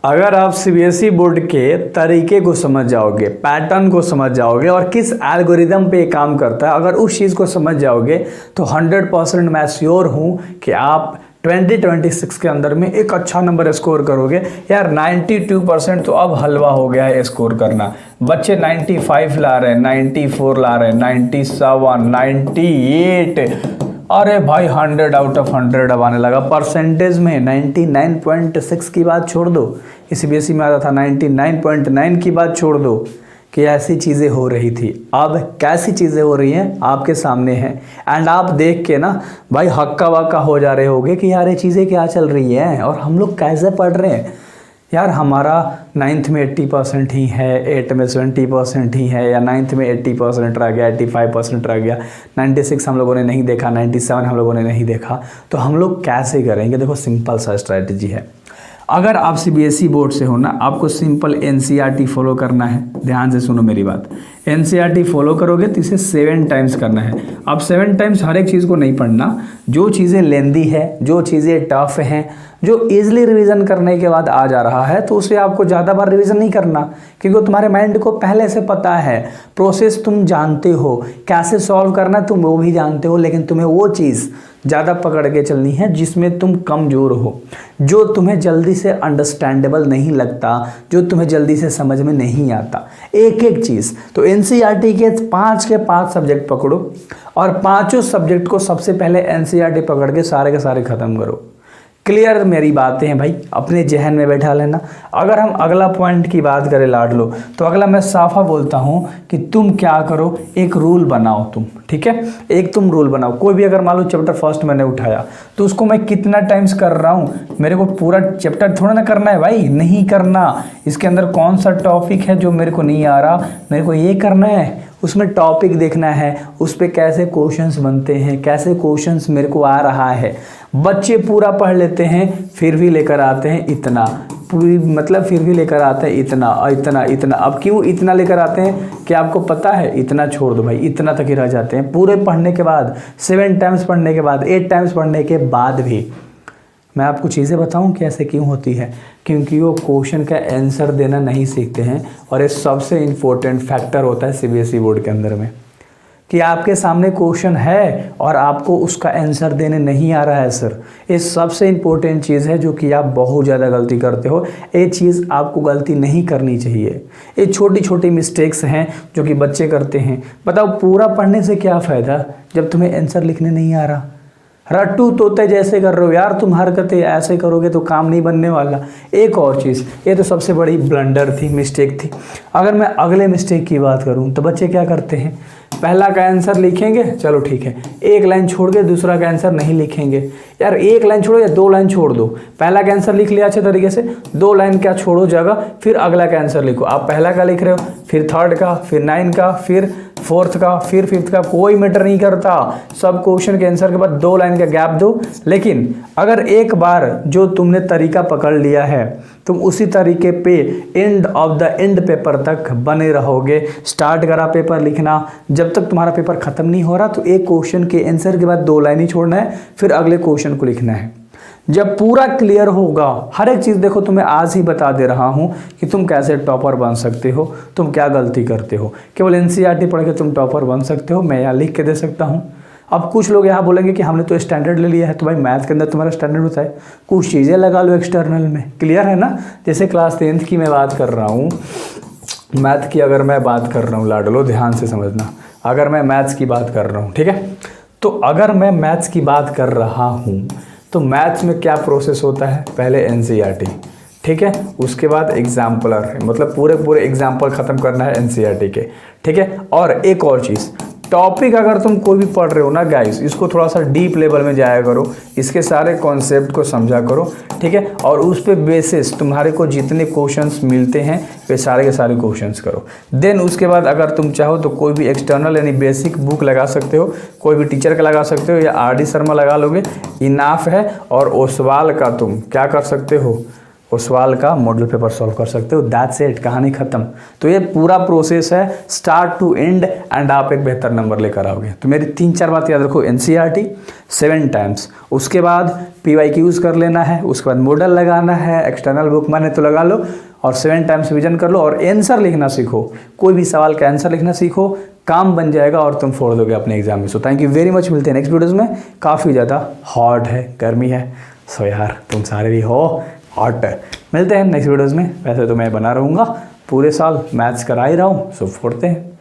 अगर आप CBSE board के तरीके को समझ जाओगे, पैटर्न को समझ जाओगे और किस एल्गोरिदम पे काम करता है, अगर उस चीज़ को समझ जाओगे तो 100% मैं श्योर हूँ कि आप 2026 के अंदर में एक अच्छा नंबर स्कोर करोगे। यार 92% तो अब हलवा हो गया है स्कोर करना। बच्चे 95 ला रहे हैं, 94 ला रहे हैं, 97, 98, अरे भाई 100 आउट ऑफ 100 अब आने लगा। परसेंटेज में 99.6 की बात छोड़ दो, इस सीबीएसई में आता था 99.9 की बात छोड़ दो कि ऐसी चीज़ें हो रही थी। अब कैसी चीज़ें हो रही हैं आपके सामने हैं, एंड आप देख के ना भाई हक्का वक्का हो जा रहे होगे कि यार ये चीज़ें क्या चल रही हैं और हम लोग कैसे पढ़ रहे हैं। यार हमारा 9th में 80% ही है, 8th में 70% ही है, या 9th में 80% रह गया, 85% रह गया, 96 हम लोगों ने नहीं देखा, 97 हम लोगों ने नहीं देखा, तो हम लोग कैसे करेंगे। देखो सिंपल सा स्ट्रैटेजी है। अगर आप सीबीएसई बोर्ड से हो ना, आपको सिंपल एनसीईआरटी फॉलो करना है। ध्यान से सुनो मेरी बात, एनसीईआरटी फॉलो करोगे तो इसे 7 टाइम्स करना है। अब 7 टाइम्स हर एक चीज़ को नहीं पढ़ना, जो चीज़ें लेंदी है, जो चीज़ें टफ हैं, जो इजीली रिवीजन करने के बाद आ जा रहा है, तो उसे आपको ज़्यादा बार रिवीजन नहीं करना, क्योंकि तुम्हारे माइंड को पहले से पता है, प्रोसेस तुम जानते हो, कैसे सॉल्व करना तुम वो भी जानते हो, लेकिन तुम्हें वो चीज़ ज़्यादा पकड़ के चलनी है जिसमें तुम कमज़ोर हो, जो तुम्हें जल्दी से अंडरस्टैंडेबल नहीं लगता, जो तुम्हें जल्दी से समझ में नहीं आता, एक एक चीज़। तो एनसीईआरटी के 5 के 5 सब्जेक्ट पकड़ो और पाँचों सब्जेक्ट को सबसे पहले एनसीईआरटी पकड़ के सारे के सारे ख़त्म करो। क्लियर मेरी बातें हैं भाई, अपने जहन में बैठा लेना। अगर हम अगला पॉइंट की बात करें लाडलो, तो अगला मैं साफा बोलता हूँ कि तुम क्या करो, एक रूल बनाओ तुम, ठीक है। एक तुम रूल बनाओ, कोई भी अगर मान लो चैप्टर फर्स्ट मैंने उठाया तो उसको मैं कितना टाइम्स कर रहा हूँ, मेरे को पूरा चैप्टर थोड़ा ना करना है भाई, नहीं करना। इसके अंदर कौन सा टॉपिक है जो मेरे को नहीं आ रहा, मेरे को ये करना है, उसमें टॉपिक देखना है, उस पर कैसे क्वेश्चंस बनते हैं, कैसे क्वेश्चंस मेरे को आ रहा है। बच्चे पूरा पढ़ लेते हैं फिर भी लेकर आते हैं इतना, पूरी मतलब फिर भी लेकर आते हैं इतना और इतना इतना। अब क्यों इतना लेकर आते हैं कि आपको पता है, इतना छोड़ दो भाई, इतना तक ही रह जाते हैं पूरे पढ़ने के बाद, 7 टाइम्स पढ़ने के बाद, 8 टाइम्स पढ़ने के बाद भी। मैं आपको चीज़ें बताऊं कि ऐसे क्यों होती है, क्योंकि वो क्वेश्चन का आंसर देना नहीं सीखते हैं, और ये सबसे इम्पोर्टेंट फैक्टर होता है सीबीएसई बोर्ड के अंदर में, कि आपके सामने क्वेश्चन है और आपको उसका आंसर देने नहीं आ रहा है सर। ये सबसे इम्पोर्टेंट चीज़ है जो कि आप बहुत ज़्यादा गलती करते हो। ये चीज़ आपको गलती नहीं करनी चाहिए। ये छोटी छोटी मिस्टेक्स हैं जो कि बच्चे करते हैं। बताओ पूरा पढ़ने से क्या फ़ायदा जब तुम्हें आंसर लिखने नहीं आ रहा। रट्टू तोते जैसे कर रहे हो यार तुम, हरकतें ऐसे करोगे तो काम नहीं बनने वाला। एक और चीज़, ये तो सबसे बड़ी ब्लंडर थी, मिस्टेक थी। अगर मैं अगले मिस्टेक की बात करूं तो बच्चे क्या करते हैं, पहला का आंसर लिखेंगे, चलो ठीक है, एक लाइन छोड़ के दूसरा का आंसर नहीं लिखेंगे। यार एक लाइन छोड़ो या 2 लाइन छोड़ दो, पहला का आंसर लिख लिया अच्छे तरीके से, 2 लाइन क्या छोड़ो जगह, फिर अगला का आंसर लिखो। आप पहला का लिख रहे हो, फिर 3rd का, फिर 9 का, फिर 4th का, फिर 5th का, कोई मैटर नहीं करता। सब क्वेश्चन के आंसर के बाद 2 लाइन का गैप दो। लेकिन अगर एक बार जो तुमने तरीका पकड़ लिया है, तुम उसी तरीके पे end of the end paper तक बने रहोगे। स्टार्ट करा पेपर लिखना, जब तक तुम्हारा पेपर खत्म नहीं हो रहा तो एक क्वेश्चन के आंसर के बाद 2 लाइन ही छोड़ना है, फिर अगले क्वेश्चन को लिखना है। जब पूरा क्लियर होगा हर एक चीज़, देखो तुम्हें आज ही बता दे रहा हूँ कि तुम कैसे टॉपर बन सकते हो, तुम क्या गलती करते हो। केवल एनसीईआरटी पढ़ के तुम टॉपर बन सकते हो, मैं यहाँ लिख के दे सकता हूँ। अब कुछ लोग यहाँ बोलेंगे कि हमने तो स्टैंडर्ड ले लिया है, तो भाई मैथ के अंदर तुम्हारा स्टैंडर्ड होता है, कुछ चीज़ें लगा लो एक्सटर्नल में। क्लियर है ना। जैसे क्लास 10th की मैं बात कर रहा हूँ, मैथ की अगर मैं बात कर रहा हूँ लाडलो, ध्यान से समझना, अगर मैं मैथ्स की बात कर रहा हूँ, ठीक है, तो अगर मैं मैथ्स की बात कर रहा हूँ तो मैथ्स में क्या प्रोसेस होता है, पहले एनसीईआरटी, ठीक है, उसके बाद एग्जाम्पलर, मतलब पूरे एग्जाम्पल ख़त्म करना है एनसीईआरटी के, ठीक है। और एक और चीज़, टॉपिक अगर तुम कोई भी पढ़ रहे हो ना गाइस, इसको थोड़ा सा डीप लेवल में जाया करो, इसके सारे कॉन्सेप्ट को समझा करो, ठीक है, और उस पे बेसिस तुम्हारे को जितने क्वेश्चंस मिलते हैं वे सारे के सारे क्वेश्चंस करो। देन उसके बाद अगर तुम चाहो तो कोई भी एक्सटर्नल यानी बेसिक बुक लगा सकते हो, कोई भी टीचर का लगा सकते हो, या आर डी शर्मा लगा लोगे, इनाफ है। और ओसवाल का तुम क्या कर सकते हो, उस सवाल का मॉडल पेपर सॉल्व कर सकते हो। दैट्स इट, कहानी खत्म। तो ये पूरा प्रोसेस है स्टार्ट टू एंड, एंड आप एक बेहतर नंबर लेकर आओगे। तो मेरी 3-4 बात याद रखो। एनसीईआरटी 7 टाइम्स, उसके बाद पीवाईक्यूज कर लेना है, उसके बाद मॉडल लगाना है, एक्सटर्नल बुक माने तो लगा लो, और 7 टाइम्स रिविजन कर लो, और आंसर लिखना सीखो। कोई भी सवाल का आंसर लिखना सीखो, काम बन जाएगा और तुम फोड़ दोगे अपने एग्जाम में। So thank you very much. मिलते हैं नेक्स्ट वीडियोज़ में। काफ़ी ज़्यादा हॉट है, गर्मी है, सो यार तुम सारे भी हो हॉट। मिलते हैं नेक्स्ट वीडियोज़ में। वैसे तो मैं बना रहूँगा पूरे साल, मैथ्स करा ही रहा हूँ, सो फोड़ते हैं।